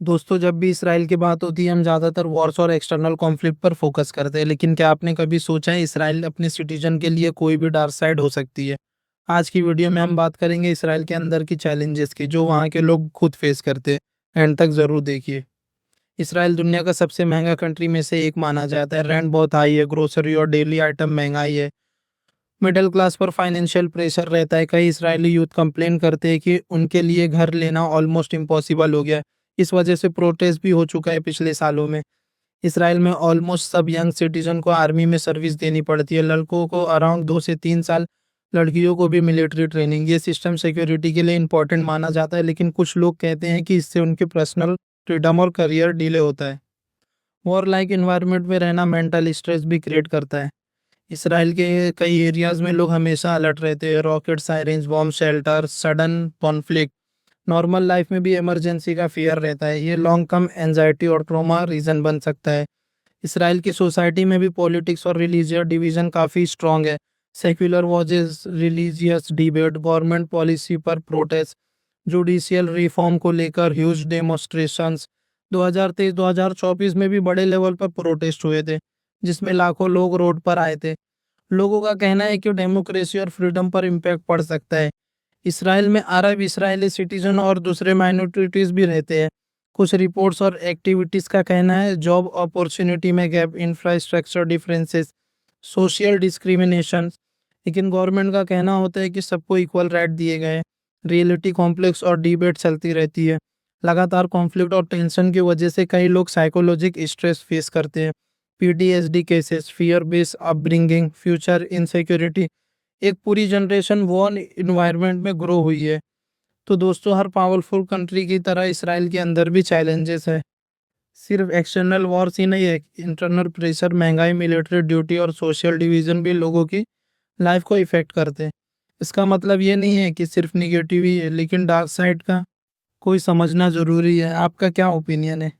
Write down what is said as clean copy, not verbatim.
दोस्तों, जब भी इसराइल की बात होती है हम ज़्यादातर वॉर्स और एक्सटर्नल कॉन्फ्लिक्ट पर फोकस करते हैं, लेकिन क्या आपने कभी सोचा है इसराइल अपने सिटीजन के लिए कोई भी डार्क साइड हो सकती है। आज की वीडियो में हम बात करेंगे इसराइल के अंदर की चैलेंजेस की जो वहाँ के लोग खुद फेस करते हैं। एंड तक ज़रूर देखिए। इसराइल दुनिया का सबसे महंगा कंट्री में से एक माना जाता है। रेंट बहुत हाई है, ग्रोसरी और डेली आइटम महंगाई है। मिडिल क्लास पर फाइनेंशियल प्रेशर रहता है। कई इसराइली यूथ कंप्लेन करते हैं कि उनके लिए घर लेना ऑलमोस्ट इम्पॉसिबल हो गया है। इस वजह से प्रोटेस्ट भी हो चुका है पिछले सालों में। इसराइल में ऑलमोस्ट सब यंग सिटीजन को आर्मी में सर्विस देनी पड़ती है। लड़कों को अराउंड 2 से 3 साल, लड़कियों को भी मिलिट्री ट्रेनिंग। ये सिस्टम सिक्योरिटी के लिए इम्पोर्टेंट माना जाता है, लेकिन कुछ लोग कहते हैं कि इससे उनके पर्सनल फ्रीडम और करियर डिले होता है। वॉर लाइक इन्वायरमेंट में रहना मेंटल स्ट्रेस भी क्रिएट करता है। इसराइल के कई एरियाज में लोग हमेशा अलर्ट रहते हैं। Rocket sirens, bomb shelter, sudden conflict. Normal life में भी इमरजेंसी का फियर रहता है। ये लॉन्ग टर्म एंजाइटी और ट्रॉमा रीजन बन सकता है। इसराइल की सोसाइटी में भी पॉलिटिक्स और रिलीजियस डिवीजन काफ़ी स्ट्रांग है। Secular voices, religious debate, government policy पर प्रोटेस्ट, जुडिशियल रिफॉर्म को लेकर ह्यूज डेमोस्ट्रेशंस। 2023-2024 में भी बड़े लेवल पर प्रोटेस्ट हुए थे, जिसमें लाखों लोग रोड पर आए थे। लोगों का कहना है कि डेमोक्रेसी और फ्रीडम पर इम्पैक्ट पड़ सकता है। इसराइल में अरब इसराइली सिटीजन और दूसरे माइनॉरिटीज भी रहते हैं। कुछ रिपोर्ट्स और एक्टिविटीज का कहना है जॉब अपॉर्चुनिटी में gap, infrastructure differences, social discrimination. लेकिन गवर्नमेंट का कहना होता है कि सबको इक्वल राइट दिए गए हैं। रियलिटी कॉम्प्लेक्स और डिबेट चलती रहती है। लगातार कॉन्फ्लिक्ट और टेंशन की वजह से कई लोग साइकोलॉजिक स्ट्रेस फेस करते हैं। PTSD cases, fear based upbringing, future insecurity. एक पूरी जनरेशन वॉर इन्वायरमेंट में ग्रो हुई है। तो दोस्तों, हर पावरफुल कंट्री की तरह इसराइल के अंदर भी चैलेंजेस है। सिर्फ एक्सटर्नल वॉर्स ही नहीं है, इंटरनल प्रेशर, महंगाई, मिलिट्री ड्यूटी और सोशल डिवीजन भी लोगों की लाइफ को इफेक्ट करते हैं। इसका मतलब ये नहीं है कि सिर्फ निगेटिव ही है, लेकिन डार्क साइड का कोई समझना जरूरी है। आपका क्या ओपिनियन है?